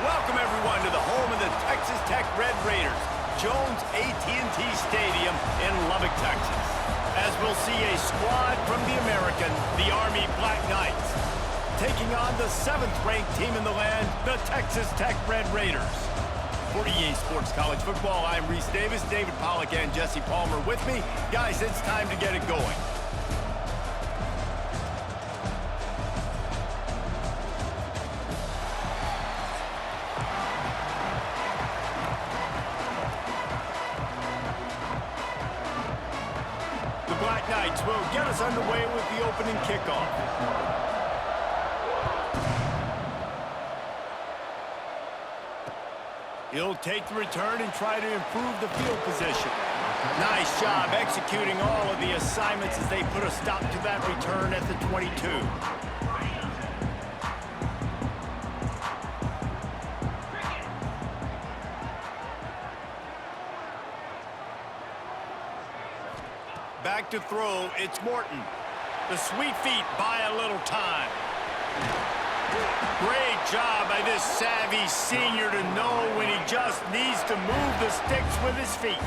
Welcome, everyone, to the home of the Texas Tech Red Raiders, Jones AT&T Stadium in Lubbock, Texas. As we'll see a squad from the American, the Army Black Knights, taking on the 7th-ranked team in the land, the Texas Tech Red Raiders. For EA Sports College Football, I'm Reese Davis, David Pollack, and Jesse Palmer with me. Guys, it's time to get it going. The Black Knights will get us underway with the opening kickoff. He'll take the return and try to improve the field position. Nice job executing all of the assignments as they put a stop to that return at the 22. Back to throw, it's Morton. The sweet feet buy a little time. Great job by this savvy senior to know when he just needs to move the sticks with his feet.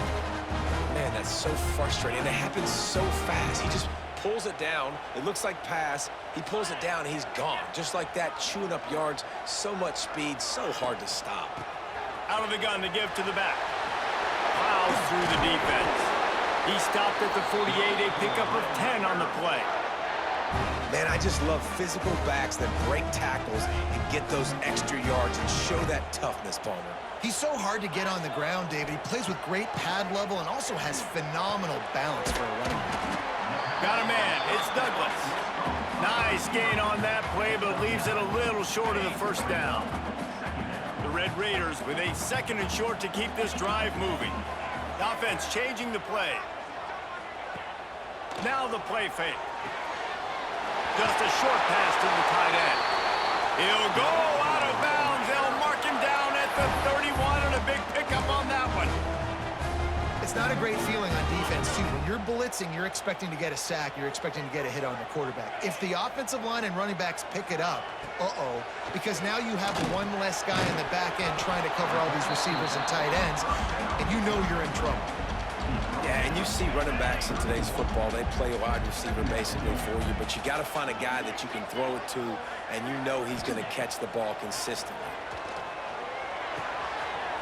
Man, that's so frustrating. It happens so fast. He just pulls it down. It looks like pass. He pulls it down, and he's gone. Just like that, chewing up yards. So much speed, so hard to stop. Out of the gun to give to the back. Plows through the defense. He stopped at the 48, a pickup of 10 on the play. Man, I just love physical backs that break tackles and get those extra yards and show that toughness, Palmer. He's so hard to get on the ground, David. He plays with great pad level and also has phenomenal balance for a running back. Got a man. It's Douglas. Nice gain on that play, but leaves it a little short of the first down. The Red Raiders with a 2nd and short to keep this drive moving. The offense changing the play. Now the play fake. Just a short pass to the tight end. He'll go out of bounds. They'll mark him down at the 31 and a big pickup on that one. It's not a great feeling on defense, too. When you're blitzing, you're expecting to get a sack. You're expecting to get a hit on the quarterback. If the offensive line and running backs pick it up, because now you have one less guy in the back end trying to cover all these receivers and tight ends, and you know you're in trouble. Yeah, and you see running backs in today's football, they play wide receiver basically for you, but you got to find a guy that you can throw it to, and you know he's going to catch the ball consistently.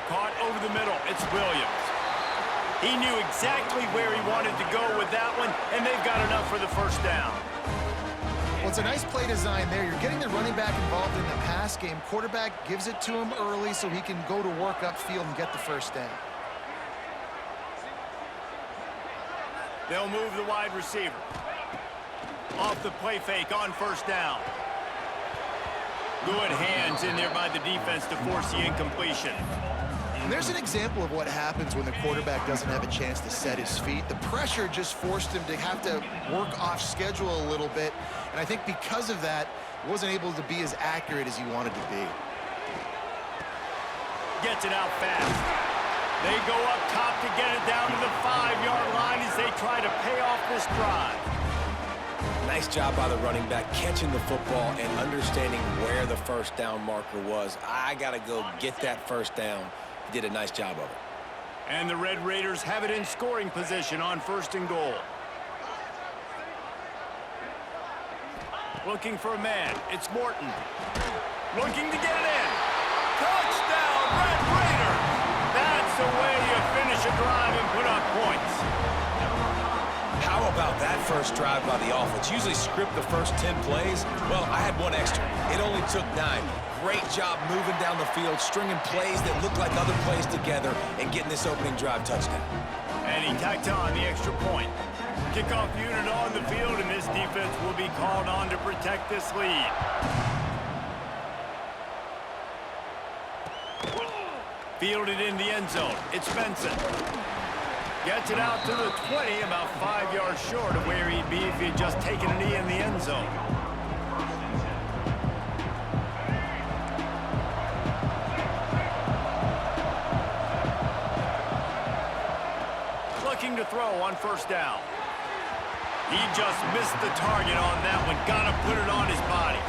Caught over the middle, it's Williams. He knew exactly where he wanted to go with that one, and they've got enough for the first down. Well, it's a nice play design there. You're getting the running back involved in the pass game. Quarterback gives it to him early so he can go to work upfield and get the first down. They'll move the wide receiver. Off the play fake on first down. Good hands in there by the defense to force the incompletion. And there's an example of what happens when the quarterback doesn't have a chance to set his feet. The pressure just forced him to have to work off schedule a little bit. And I think because of that, he wasn't able to be as accurate as he wanted to be. Gets it out fast. They go up top to get it down to the 5-yard line as they try to pay off this drive. Nice job by the running back catching the football and understanding where the first down marker was. I got to go get that first down. He did a nice job of it. And the Red Raiders have it in scoring position on 1st and goal. Looking for a man. It's Morton. Looking to get it in. Touchdown, Red Raiders! That's the way you finish a drive and put up points. How about that first drive by the offense? Usually script the first 10 plays. Well, I had one extra. It only took 9. Great job moving down the field, stringing plays that look like other plays together, and getting this opening drive touchdown. And he tacked on the extra point. Kickoff unit on the field, and this defense will be called on to protect this lead. Fielded in the end zone. It's Benson. Gets it out to the 20, about 5 yards short of where he'd be if he'd just taken a knee in the end zone. Looking to throw on first down. He just missed the target on that one. Gotta put it on his body.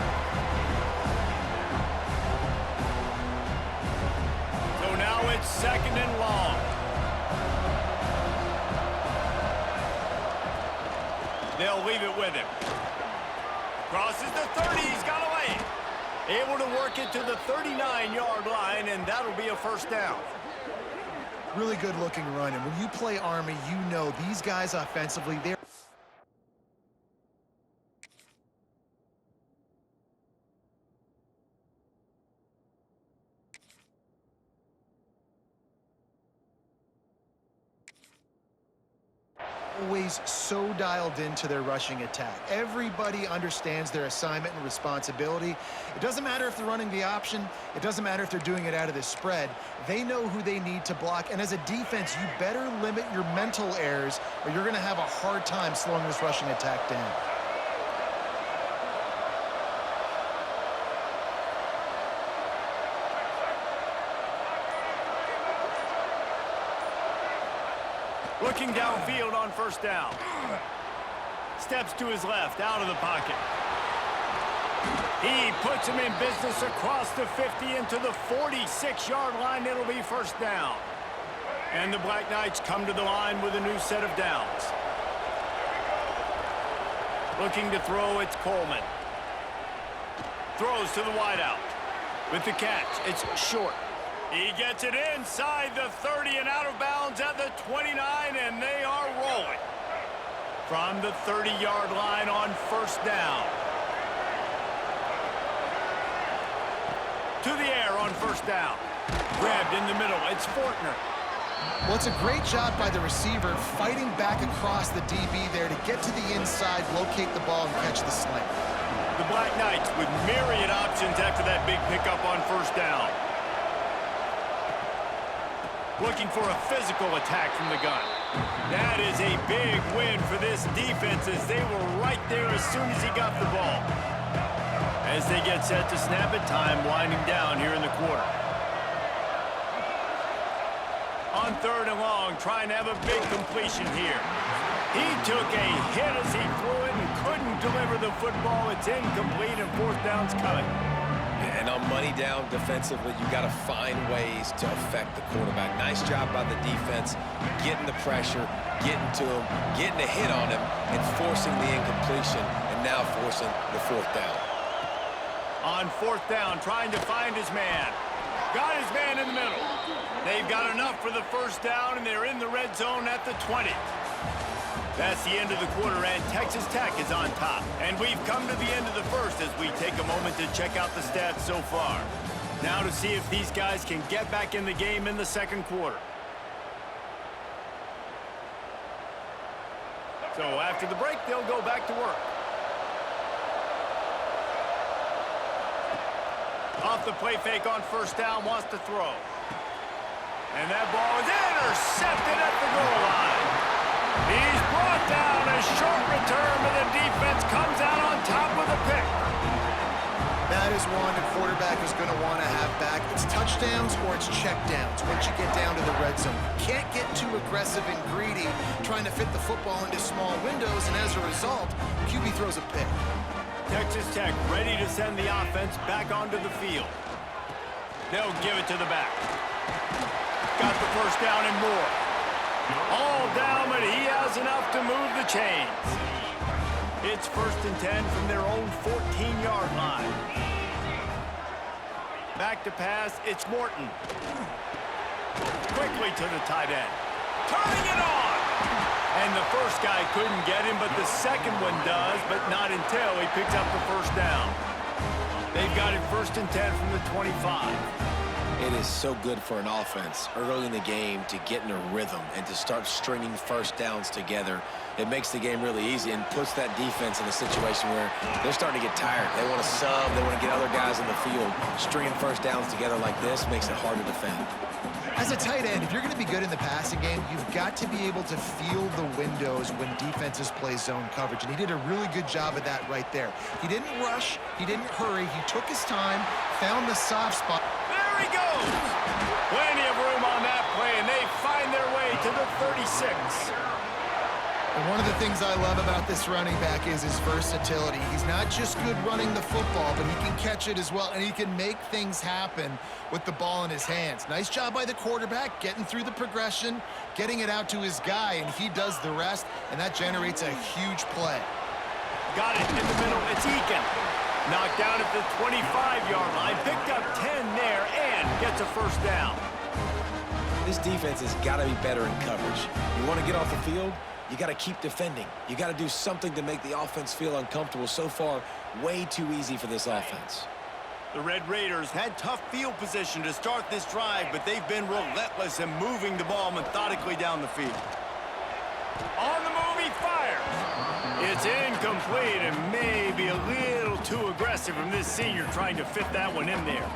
It's 2nd and long. They'll leave it with him. Crosses the 30. He's got away. Able to work it to the 39-yard line, and that'll be a first down. Really good-looking run, and when you play Army, you know these guys offensively, they're always so dialed into their rushing attack. Everybody understands their assignment and responsibility. It doesn't matter if they're running the option. It doesn't matter if they're doing it out of the spread. They know who they need to block, and as a defense, you better limit your mental errors or you're going to have a hard time slowing this rushing attack down. Looking downfield on first down. Steps to his left, out of the pocket. He puts him in business across the 50 into the 46-yard line. It'll be first down. And the Black Knights come to the line with a new set of downs. Looking to throw, it's Coleman. Throws to the wideout. With the catch, it's short. He gets it inside the 30 and out of bounds at the 29, and they are rolling. From the 30-yard line on first down. To the air on first down. Grabbed in the middle. It's Fortner. Well, it's a great job by the receiver fighting back across the DB there to get to the inside, locate the ball, and catch the slant. The Black Knights with myriad options after that big pickup on first down. Looking for a physical attack from the gun. That is a big win for this defense as they were right there as soon as he got the ball. As they get set to snap it, time winding down here in the quarter. On 3rd and long, trying to have a big completion here. He took a hit as he threw it and couldn't deliver the football. It's incomplete and 4th down's coming. And on money down defensively, you got to find ways to affect the quarterback. Nice job by the defense, getting the pressure, getting to him, getting a hit on him, and forcing the incompletion, and now forcing the 4th down. On 4th down, trying to find his man. Got his man in the middle. They've got enough for the first down, and they're in the red zone at the 20. That's the end of the quarter, and Texas Tech is on top. And we've come to the end of the first as we take a moment to check out the stats so far. Now to see if these guys can get back in the game in the second quarter. So after the break, they'll go back to work. Off the play fake on first down, wants to throw. And that ball is intercepted at the goal line. He's brought down. A short return, but the defense comes out on top with a pick. That is one the quarterback is going to want to have back. It's touchdowns or it's checkdowns once you get down to the red zone. You can't get too aggressive and greedy trying to fit the football into small windows, and as a result, QB throws a pick. Texas Tech ready to send the offense back onto the field. They'll give it to the back. Got the first down and more. All down, but he has enough to move the chains. It's 1st and 10 from their own 14-yard line. Back to pass, it's Morton. Quickly to the tight end. Turning it on! And the first guy couldn't get him, but the second one does, but not until he picks up the first down. They've got it 1st and 10 from the 25. It is so good for an offense early in the game to get in a rhythm and to start stringing first downs together. It makes the game really easy and puts that defense in a situation where they're starting to get tired. They want to sub. They want to get other guys in the field. Stringing first downs together like this makes it hard to defend. As a tight end, if you're going to be good in the passing game, you've got to be able to feel the windows when defenses play zone coverage, and he did a really good job of that right there. He didn't rush. He didn't hurry. He took his time, found the soft spot. There he goes! Plenty of room on that play, and they find their way to the 36. And one of the things I love about this running back is his versatility. He's not just good running the football, but he can catch it as well, and he can make things happen with the ball in his hands. Nice job by the quarterback, getting through the progression, getting it out to his guy, and he does the rest, and that generates a huge play. Got it in the middle. It's Eakin. Knocked down at the 25-yard line. Picked up 10 there and gets a first down. This defense has got to be better in coverage. You want to get off the field? You got to keep defending. You got to do something to make the offense feel uncomfortable. So far, way too easy for this offense. The Red Raiders had tough field position to start this drive, but they've been relentless in moving the ball methodically down the field. On the move, he fires. It's incomplete and maybe a little too aggressive from this senior trying to fit that one in there.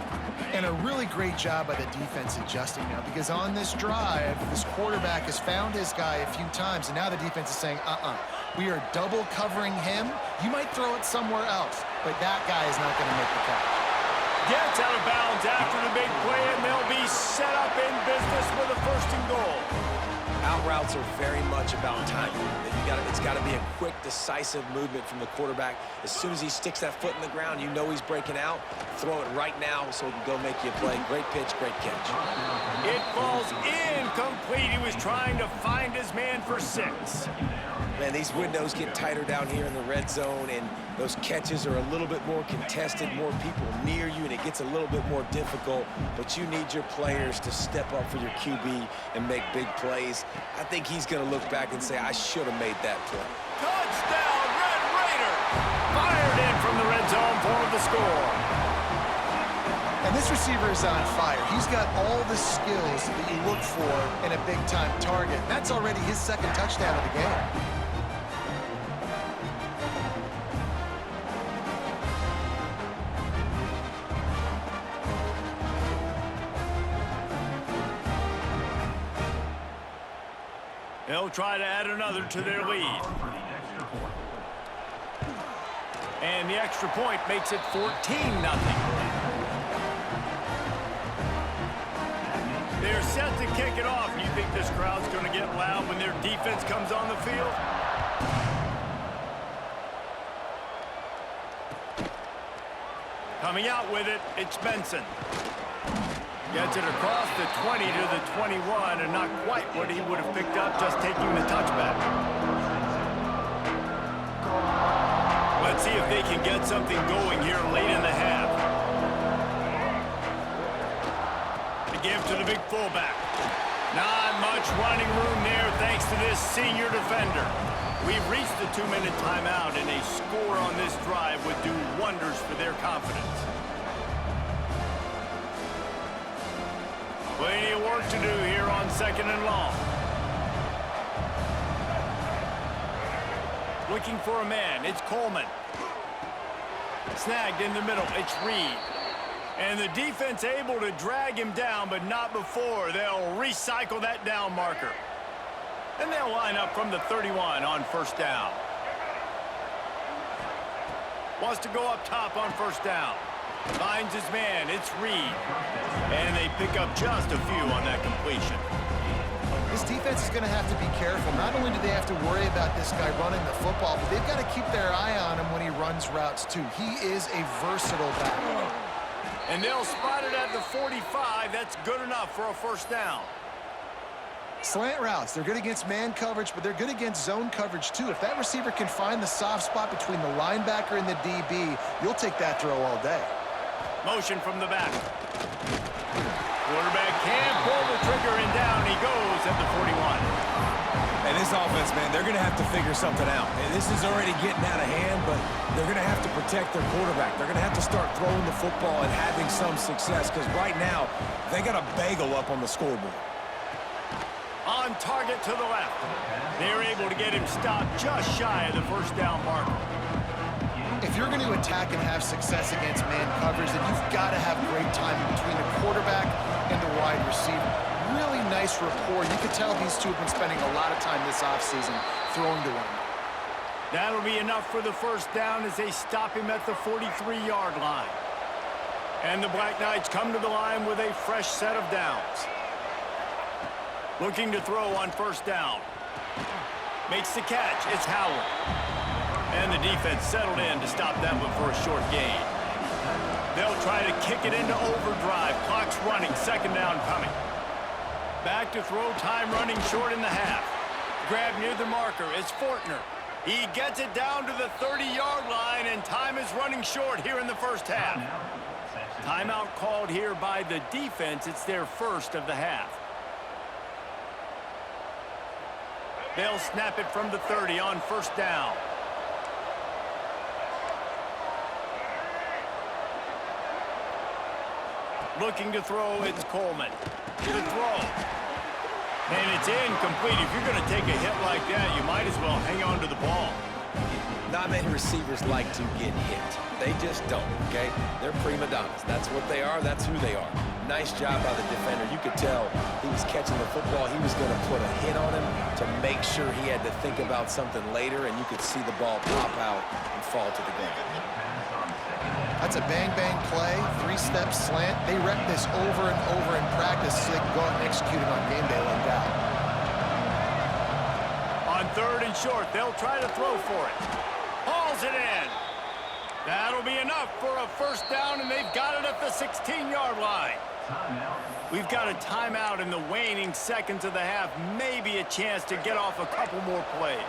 And a really great job by the defense adjusting now, because on this drive, this quarterback has found his guy a few times, and now the defense is saying, we are double covering him. You might throw it somewhere else, but that guy is not going to make the catch. Gets out of bounds after the big play, and they'll be set up in business with a first and goal. Out routes are very much about timing. It's got to be a quick, decisive movement from the quarterback. As soon as he sticks that foot in the ground, you know he's breaking out. Throw it right now so he can go make you a play. Great pitch, great catch. It falls incomplete. He was trying to find his man for 6. Man, these windows get tighter down here in the red zone, and those catches are a little bit more contested, more people near you, and it gets a little bit more difficult. But you need your players to step up for your QB and make big plays. I think he's going to look back and say, I should have made that play. Touchdown, Red Raiders! Fired in from the red zone for the score. And this receiver is on fire. He's got all the skills that you look for in a big-time target. That's already his second touchdown of the game. They'll try to add another to their lead. And the extra point makes it 14-0. They're set to kick it off. You think this crowd's going to get loud when their defense comes on the field? Coming out with it, it's Benson. Gets it across the 20 to the 21, and not quite what he would have picked up just taking the touchback. Let's see if they can get something going here late in the half. To give to the big fullback. Not much running room there thanks to this senior defender. We've reached the 2-minute timeout, and a score on this drive would do wonders for their confidence. Plenty of work to do here on 2nd and long. Looking for a man. It's Coleman. Snagged in the middle. It's Reed. And the defense able to drag him down, but not before. They'll recycle that down marker. And they'll line up from the 31 on first down. Wants to go up top on first down. Finds his man. It's Reed. And they pick up just a few on that completion. This defense is going to have to be careful. Not only do they have to worry about this guy running the football, but they've got to keep their eye on him when he runs routes, too. He is a versatile back. And they'll spot it at the 45. That's good enough for a first down. Slant routes, they're good against man coverage, but they're good against zone coverage, too. If that receiver can find the soft spot between the linebacker and the DB, you'll take that throw all day. Motion from the back. Quarterback can't pull the trigger, and down he goes at the 41. And this offense, man, they're going to have to figure something out. And this is already getting out of hand, but they're going to have to protect their quarterback. They're going to have to start throwing the football and having some success, because right now they got a bagel up on the scoreboard. On target to the left. They're able to get him stopped just shy of the first down marker. If you're going to attack and have success against man coverage, then you've got to have great timing between the quarterback and the wide receiver. Really nice rapport. You can tell these two have been spending a lot of time this offseason throwing to one. That'll be enough for the first down as they stop him at the 43-yard line. And the Black Knights come to the line with a fresh set of downs. Looking to throw on first down. Makes the catch. It's Howard. And the defense settled in to stop that one for a short gain. They'll try to kick it into overdrive. Clock's running. Second down coming. Back to throw. Time running short in the half. Grab near the marker. It's Fortner. He gets it down to the 30-yard line, and time is running short here in the first half. Timeout called here by the defense. It's their first of the half. They'll snap it from the 30 on first down. Looking to throw, it's Coleman. To the throw. And it's incomplete. If you're going to take a hit like that, you might as well hang on to the ball. Not many receivers like to get hit. They just don't, okay? They're prima donnas. That's what they are. That's who they are. Nice job by the defender. You could tell he was catching the football. He was going to put a hit on him to make sure he had to think about something later, and you could see the ball pop out and fall to the ground. That's a bang-bang play, three-step slant. They rep this over and over in practice so they can go out and execute it on game day like that. On third and short, they'll try to throw for it. Hauls it in. That'll be enough for a first down, and they've got it at the 16-yard line. We've got a timeout in the waning seconds of the half. Maybe a chance to get off a couple more plays.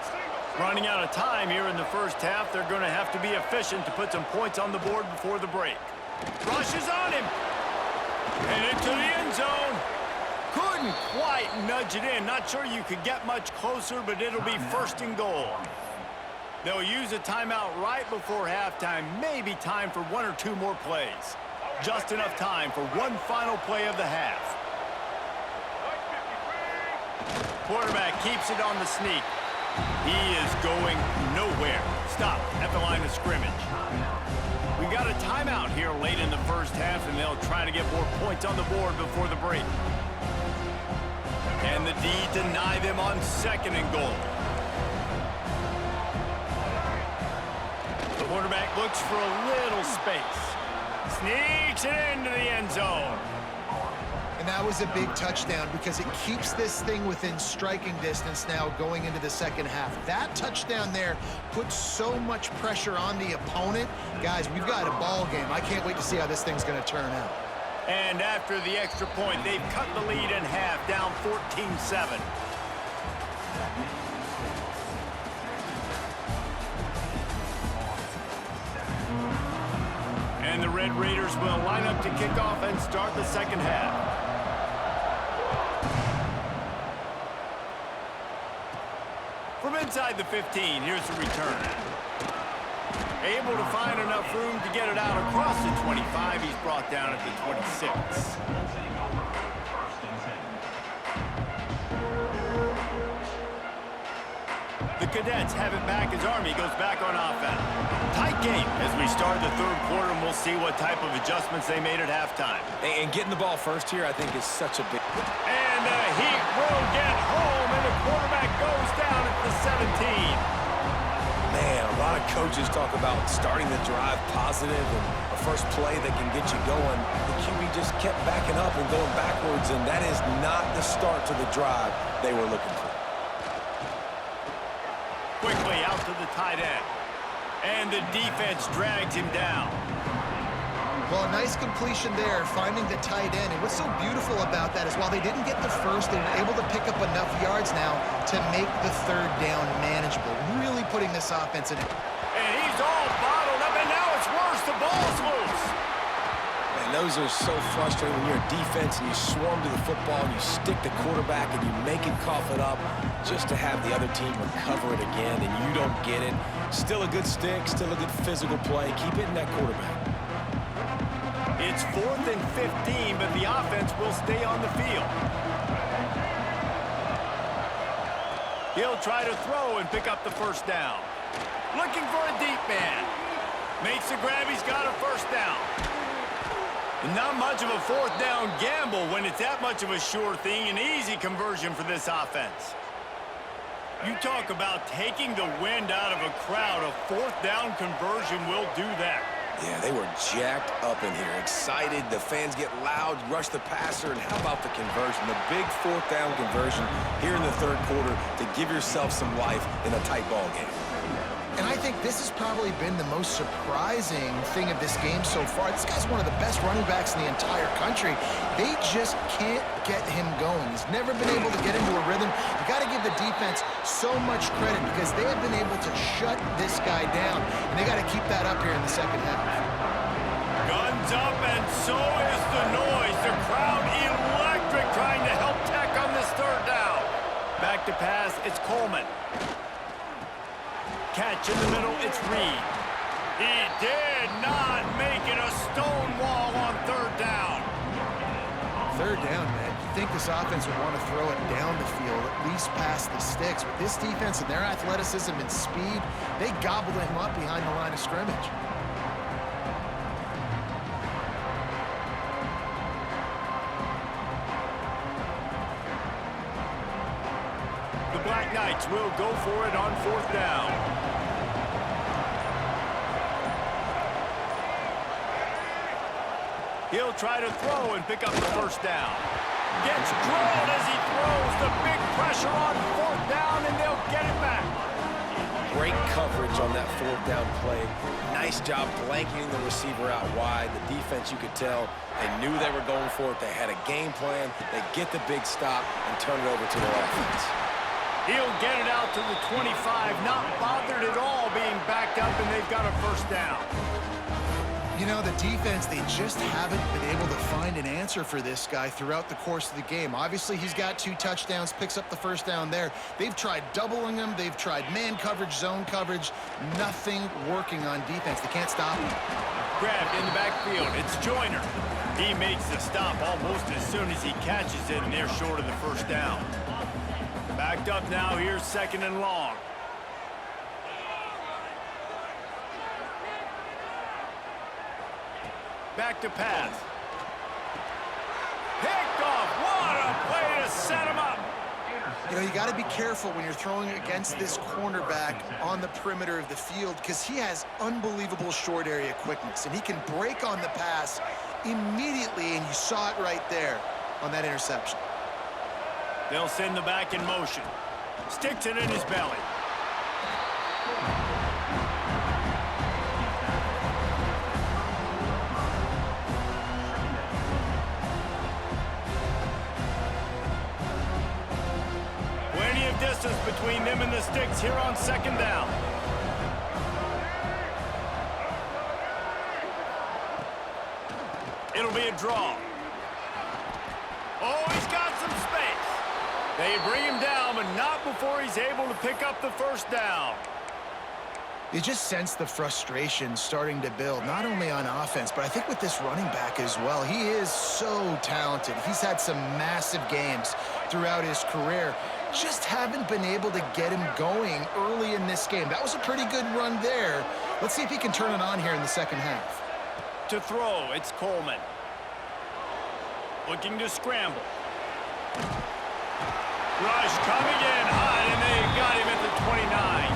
Running out of time here in the first half. They're going to have to be efficient to put some points on the board before the break. Rushes on him. And into the end zone. Couldn't quite nudge it in. Not sure you could get much closer, but it'll be first and goal. They'll use a timeout right before halftime. Maybe time for one or two more plays. Just enough time for one final play of the half. Quarterback keeps it on the sneak. He is going nowhere. Stop at the line of scrimmage. We've got a timeout here late in the first half, and they'll try to get more points on the board before the break. And the D deny them on second and goal. The quarterback looks for a little space. Sneaks it into the end zone. And that was a big touchdown because it keeps this thing within striking distance now going into the second half. That touchdown there puts so much pressure on the opponent. Guys, we've got a ball game. I can't wait to see how this thing's going to turn out. And after the extra point, they've cut the lead in half, down 14-7. And the Red Raiders will line up to kick off and start the second half. From inside the 15, here's the return. Able to find enough room to get it out across the 25. He's brought down at the 26. The Cadets have it back as Army goes back on offense. Tight game as we start the third quarter, and we'll see what type of adjustments they made at halftime. And getting the ball first here, I think, is such a big... And the Heat will get home, and the quarterback goes down at the 17. Man, a lot of coaches talk about starting the drive positive and a first play that can get you going. The QB just kept backing up and going backwards, and that is not the start to the drive they were looking for. Quickly out to the tight end. And the defense drags him down. Well, a nice completion there, finding the tight end. And what's so beautiful about that is while they didn't get the first, they were able to pick up enough yards now to make the third down manageable. Really putting this offense in it. And he's all bottled up, and now it's worse. The ball's loose. Man, those are so frustrating when you're a defense and you swarm to the football and you stick the quarterback and you make him cough it up just to have the other team recover it again and you don't get it. Still a good stick, still a good physical play. Keep hitting that quarterback. It's 4th and 15, but the offense will stay on the field. He'll try to throw and pick up the first down. Looking for a deep man. Makes the grab. He's got a first down. Not much of a fourth down gamble when it's that much of a sure thing. An easy conversion for this offense. You talk about taking the wind out of a crowd. A fourth down conversion will do that. Yeah, they were jacked up in here, excited. The fans get loud, rush the passer, and how about the conversion? The big fourth down conversion here in the third quarter to give yourself some life in a tight ball game. And I think this has probably been the most surprising thing of this game so far. This guy's one of the best running backs in the entire country. They just can't get him going. He's never been able to get into a rhythm. You got to give the defense so much credit because they have been able to shut this guy down, and they got to keep that up here in the second half. Guns up, and so is the noise. The crowd electric trying to help Tech on this third down. Back to pass, it's Coleman. Catch in the middle, it's Reed. He did not make it a stone wall on third down. Third down, man. You think this offense would want to throw it down the field, at least past the sticks. With this defense and their athleticism and speed, they gobbled him up behind the line of scrimmage. The Black Knights will go for it on fourth down. He'll try to throw and pick up the first down. Gets drilled as he throws. The big pressure on fourth down, and they'll get it back. Great coverage on that fourth down play. Nice job blanketing the receiver out wide. The defense, you could tell, they knew they were going for it. They had a game plan. They get the big stop and turn it over to their offense. He'll get it out to the 25, not bothered at all being backed up, and they've got a first down. You know, the defense, they just haven't been able to find an answer for this guy throughout the course of the game. Obviously, he's got 2 touchdowns, picks up the first down there. They've tried doubling him. They've tried man coverage, zone coverage. Nothing working on defense. They can't stop him. Grabbed in the backfield. It's Joyner. He makes the stop almost as soon as he catches it, and they're short of the first down. Backed up now. Here's second and long. Back to pass. Picked off. What a play to set him up. You know, you got to be careful when you're throwing against this cornerback on the perimeter of the field because he has unbelievable short area quickness, and he can break on the pass immediately, and you saw it right there on that interception. They'll send the back in motion. Sticks it in his belly. Plenty of distance between them and the sticks here on second down. It'll be a draw. Oh, he's got some space. They bring him down, but not before he's able to pick up the first down. You just sense the frustration starting to build, not only on offense, but I think with this running back as well. He is so talented. He's had some massive games throughout his career. Just haven't been able to get him going early in this game. That was a pretty good run there. Let's see if he can turn it on here in the second half. To throw, it's Coleman. Looking to scramble. Rush coming in hot, and they got him at the 29.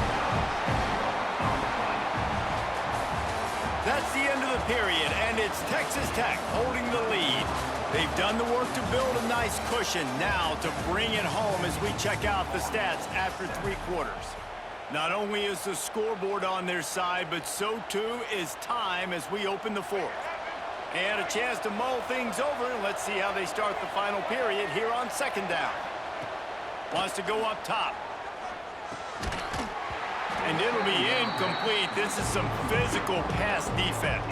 That's the end of the period, and it's Texas Tech holding the lead. They've done the work to build a nice cushion now to bring it home as we check out the stats after 3 quarters. Not only is the scoreboard on their side, but so too is time as we open the fourth. And a chance to mull things over. Let's see how they start the final period here on second down. Wants to go up top. And it'll be incomplete. This is some physical pass defense.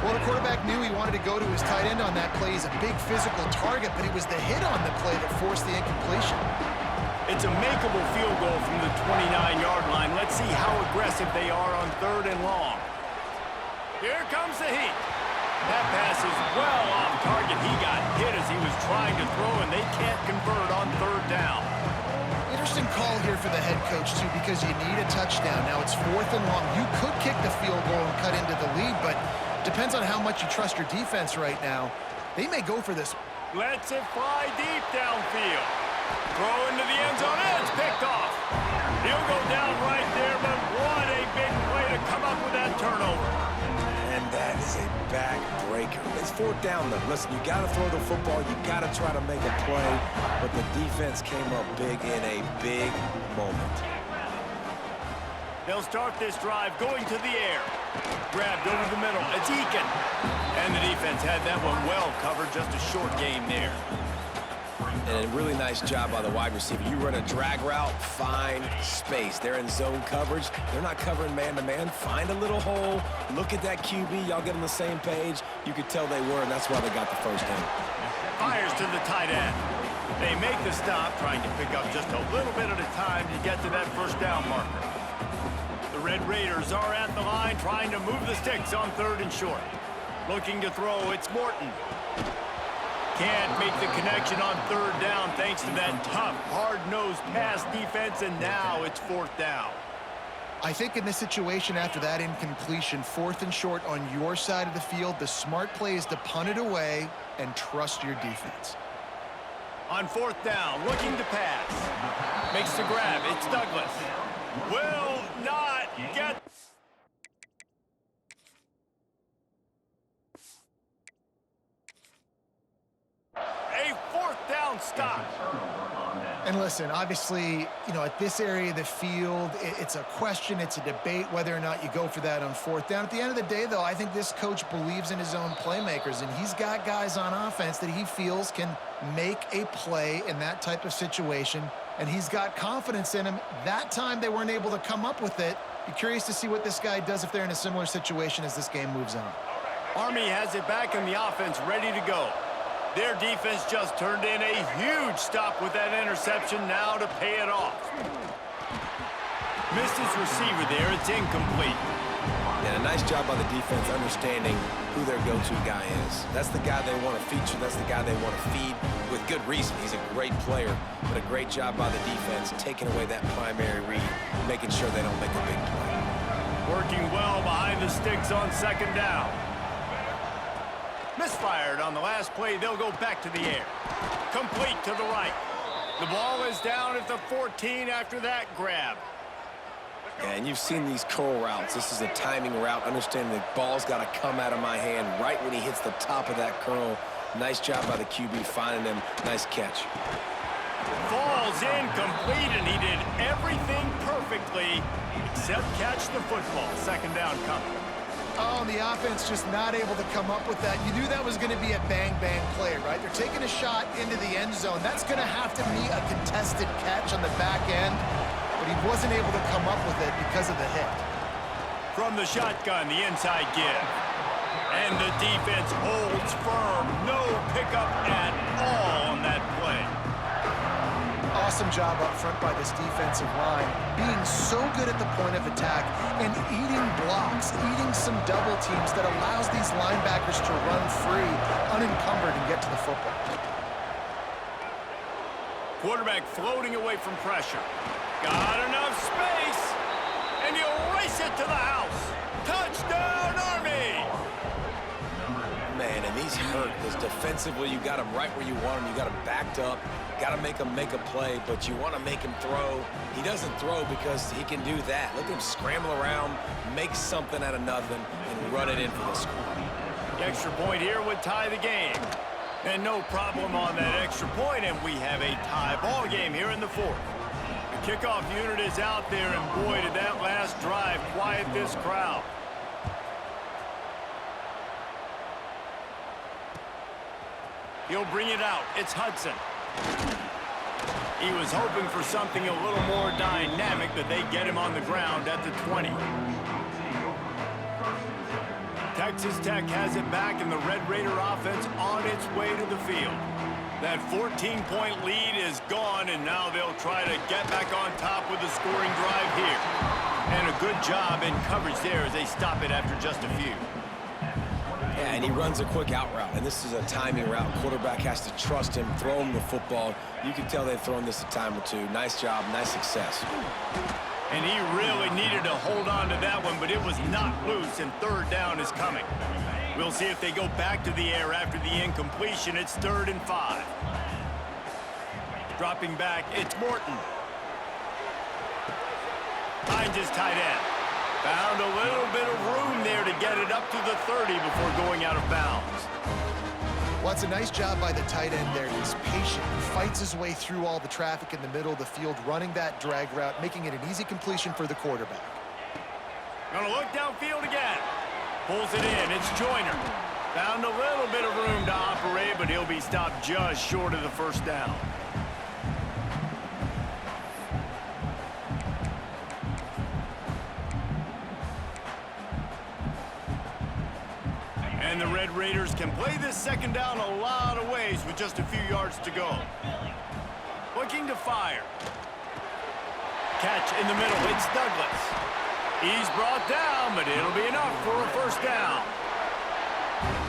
Well, the quarterback knew he wanted to go to his tight end on that play. He's a big physical target, but it was the hit on the play that forced the incompletion. It's a makeable field goal from the 29-yard line. Let's see how aggressive they are on third and long. Here comes the heat. That pass is well off target. He got hit as he was trying to throw, and they can't convert on third down. Interesting call here for the head coach, too, because you need a touchdown. Now it's fourth and long. You could kick the field goal and cut into the lead, but depends on how much you trust your defense right now. They may go for this. Lets it fly deep downfield. Throw into the end zone, and it's picked off. He'll go down right there, but what a big play to come up with that turnover. And That is a back-breaker. It's fourth down, though. Listen, you got to throw the football. You got to try to make a play. But the defense came up big in a big moment. They'll start this drive going to the air. Grabbed over the middle. It's Eakin. And the defense had that one well covered. Just a short game there. And a really nice job by the wide receiver. You run a drag route, find space. They're in zone coverage. They're not covering man-to-man. Find a little hole. Look at that QB. Y'all get on the same page. You could tell they were, and that's why they got the first down. Fires to the tight end. They make the stop, trying to pick up just a little bit at a time to get to that first down marker. The Red Raiders are at the line, trying to move the sticks on 3rd and short. Looking to throw, it's Morton. Can't make the connection on 3rd down thanks to that tough, hard-nosed pass defense, and now it's 4th down. I think in this situation, after that incompletion, 4th and short on your side of the field, the smart play is to punt it away and trust your defense. On 4th down, looking to pass. Makes the grab. It's Douglas. Will not get... A 4th down stop. And listen, obviously, you know, at this area of the field, it's a question, it's a debate whether or not you go for that on 4th down. At the end of the day, though, I think this coach believes in his own playmakers, and he's got guys on offense that he feels can make a play in that type of situation, and he's got confidence in him. That time they weren't able to come up with it. Be curious to see what this guy does if they're in a similar situation as this game moves on. Army has it back in the offense, ready to go. Their defense just turned in a huge stop with that interception, now to pay it off. Missed his receiver there. It's incomplete. And a nice job by the defense understanding who their go-to guy is. That's the guy they want to feature. That's the guy they want to feed with good reason. He's a great player, but a great job by the defense taking away that primary read, making sure they don't make a big play. Working well behind the sticks on 2nd down. Misfired on the last play. They'll go back to the air. Complete to the right. The ball is down at the 14 after that grab. Yeah, and you've seen these curl routes. This is a timing route. Understanding the ball's got to come out of my hand right when he hits the top of that curl. Nice job by the QB finding him. Nice catch. Falls incomplete, and he did everything perfectly except catch the football. 2nd down coming. Oh, and the offense just not able to come up with that. You knew that was going to be a bang-bang play, right? They're taking a shot into the end zone. That's going to have to be a contested catch on the back end, but he wasn't able to come up with it because of the hit. From the shotgun, the inside give. And the defense holds firm. No pickup at all on that play. Awesome job up front by this defensive line, being so good at the point of attack and eating blocks, eating some double teams that allows these linebackers to run free, unencumbered, and get to the football. Quarterback floating away from pressure. Got enough space, and he'll race it to the house. Touchdown, Army! Man, and these hurt because defensively you got him right where you want him. You got him backed up. Got to make him make a play, but you want to make him throw. He doesn't throw because he can do that. Look at him scramble around, make something out of nothing, and run it in for the score. The extra point here would tie the game. And no problem on that extra point, and we have a tie ball game here in the 4th. The kickoff unit is out there, and boy, did that last drive quiet this crowd. He'll bring it out. It's Hudson. He was hoping for something a little more dynamic, but they get him on the ground at the 20. Texas Tech has it back, and the Red Raider offense on its way to the field. That 14-point lead is gone, and now they'll try to get back on top with a scoring drive here. And a good job in coverage there as they stop it after just a few. Yeah, and he runs a quick out route, and this is a timing route. Quarterback has to trust him, throw him the football. You can tell they've thrown this a time or two. Nice job, nice success. And he really needed to hold on to that one, but it was not loose, and 3rd down is coming. We'll see if they go back to the air after the incompletion. It's 3rd and 5. Dropping back, it's Morton. Finds his tight end. Found a little bit of room there to get it up to the 30 before going out of bounds. Well, it's a nice job by the tight end there. He's patient. He fights his way through all the traffic in the middle of the field, running that drag route, making it an easy completion for the quarterback. Gonna look downfield again. Pulls it in. It's Joyner. Found a little bit of room to operate, but he'll be stopped just short of the first down. And the Red Raiders can play this second down a lot of ways with just a few yards to go. Looking to fire. Catch in the middle. It's Douglas. He's brought down, but it'll be enough for a first down.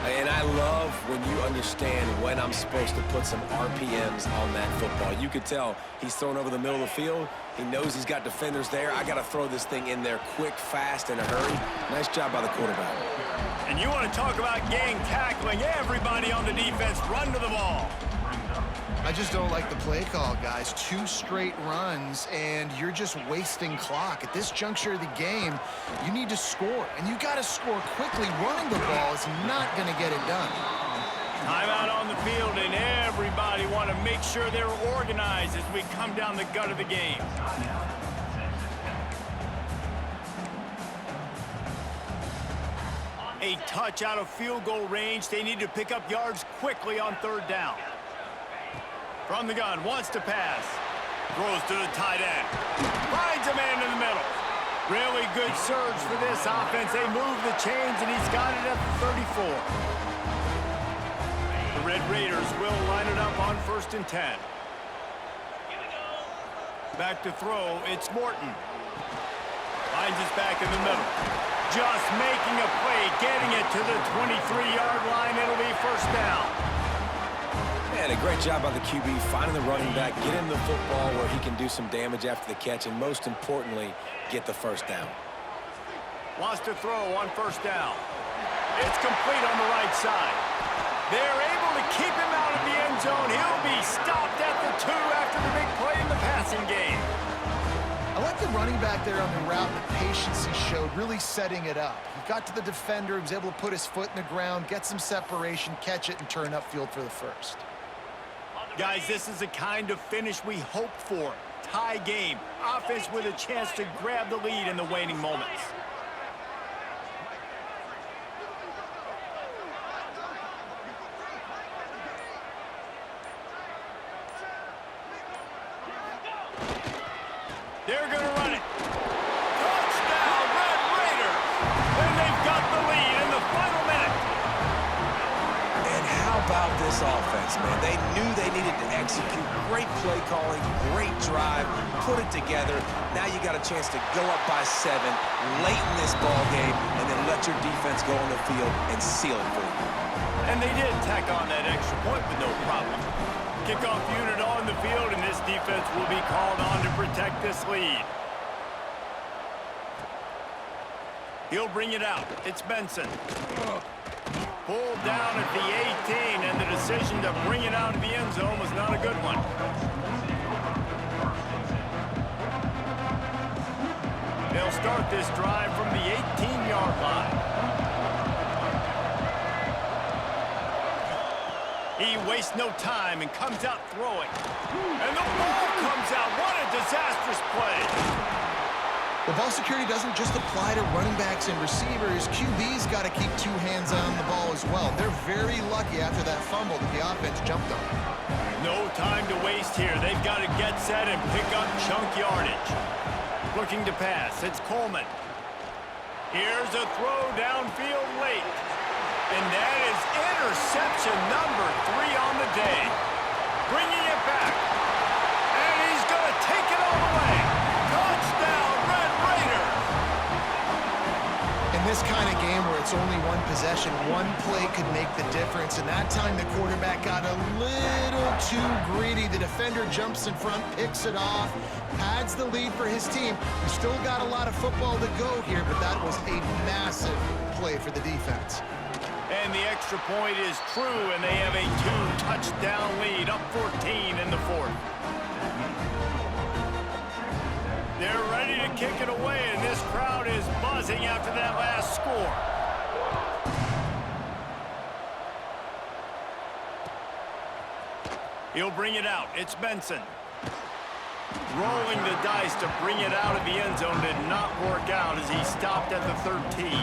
And I love when you understand when I'm supposed to put some RPMs on that football. You could tell he's thrown over the middle of the field. He knows he's got defenders there. I got to throw this thing in there quick, fast, in a hurry. Nice job by the quarterback. And you want to talk about gang tackling. Everybody on the defense run to the ball. I just don't like the play call, guys. 2 straight runs, and you're just wasting clock. At this juncture of the game, you need to score, and you got to score quickly. Running the ball is not going to get it done. Timeout on the field, and everybody want to make sure they're organized as we come down the gut of the game. A touch out of field goal range. They need to pick up yards quickly on third down. From the gun, wants to pass. Throws to the tight end. Finds a man in the middle. Really good surge for this offense. They move the chains, and he's got it at the 34. The Red Raiders will line it up on 1st and 10. Back to throw, it's Morton. Finds his back in the middle. Just making a play, getting it to the 23-yard line. It'll be first down. And a great job by the QB finding the running back, get him the football where he can do some damage after the catch, and most importantly, get the first down. Wants to throw on first down. It's complete on the right side. They're able to keep him out of the end zone. He'll be stopped at the 2 after the big play in the passing game. I like the running back there on the route, the patience he showed, really setting it up. He got to the defender, he was able to put his foot in the ground, get some separation, catch it, and turn upfield for the first. Guys, this is the kind of finish we hoped for. Tie game. Offense with a chance to grab the lead in the waning moments. They're going to run it. Touchdown, Red Raiders! And they've got the lead in the final minute. And how about this offense, man? They knew they needed to execute. Great play calling, great drive, put it together. Now you got a chance to go up by 7 late in this ball game and then let your defense go on the field and seal it for you. And they did tack on that extra point with no problem. Kickoff unit on the field, and this defense will be called on to protect this lead. He'll bring it out. It's Benson. Pulled down at the 18, and the decision to bring it out of the end zone was not a good one. They'll start this drive from the 18-yard line. He wastes no time and comes out throwing. And the ball comes out. What a disastrous play. The ball security doesn't just apply to running backs and receivers. QB's got to keep 2 hands on the ball as well. They're very lucky after that fumble that the offense jumped on. No time to waste here. They've got to get set and pick up chunk yardage. Looking to pass. It's Coleman. Here's a throw downfield late. And that is interception number 3 on the day. Bringing it back. And he's going to take it all the way. Touchdown, Red Raiders. In this kind of game where it's only 1 possession, 1 play could make the difference. And that time the quarterback got a little too greedy. The defender jumps in front, picks it off, pads the lead for his team. We still got a lot of football to go here, but that was a massive play for the defense. And the extra point is true, and they have a 2-touchdown lead, up 14 in the 4th. They're ready to kick it away, and this crowd is buzzing after that last score. He'll bring it out. It's Benson. Rolling the dice to bring it out of the end zone did not work out as he stopped at the 13.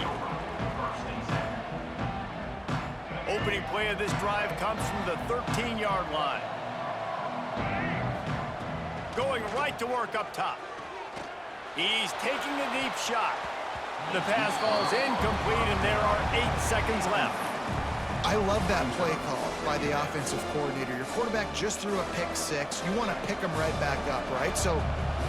Opening play of this drive comes from the 13-yard line. Going right to work up top. He's taking a deep shot. The pass falls incomplete, and there are 8 seconds left. I love that play call by the offensive coordinator. Your quarterback just threw a pick six. You want to pick him right back up, right? So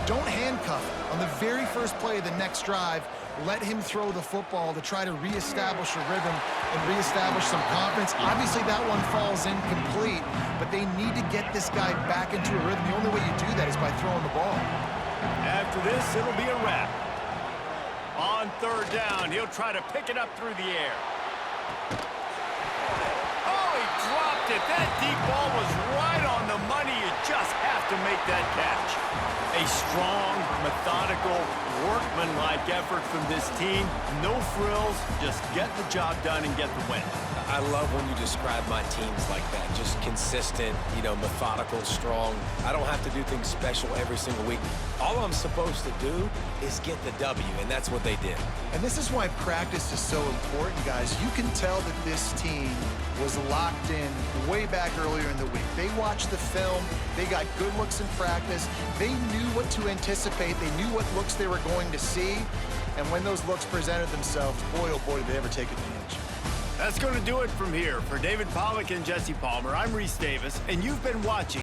don't handcuff him. On the very first play of the next drive, let him throw the football to try to reestablish a rhythm and reestablish some confidence. Obviously, that one falls incomplete, but they need to get this guy back into a rhythm. The only way you do that is by throwing the ball. After this, it'll be a wrap. On third down, he'll try to pick it up through the air. Oh, he dropped it. That deep ball was right on the money. You just have to make that catch. A strong, methodical, workmanlike effort from this team. No frills, just get the job done and get the win. I love when you describe my teams like that. Just consistent, methodical, strong. I don't have to do things special every single week. All I'm supposed to do is get the W, and that's what they did. And this is why practice is so important, guys. You can tell that this team was locked in way back earlier in the week. They watched the film. They got good looks in practice. They knew what to anticipate. They knew what looks they were going to see. And when those looks presented themselves, boy, oh boy, did they ever take advantage. That's going to do it from here. For David Pollack and Jesse Palmer, I'm Reese Davis, and you've been watching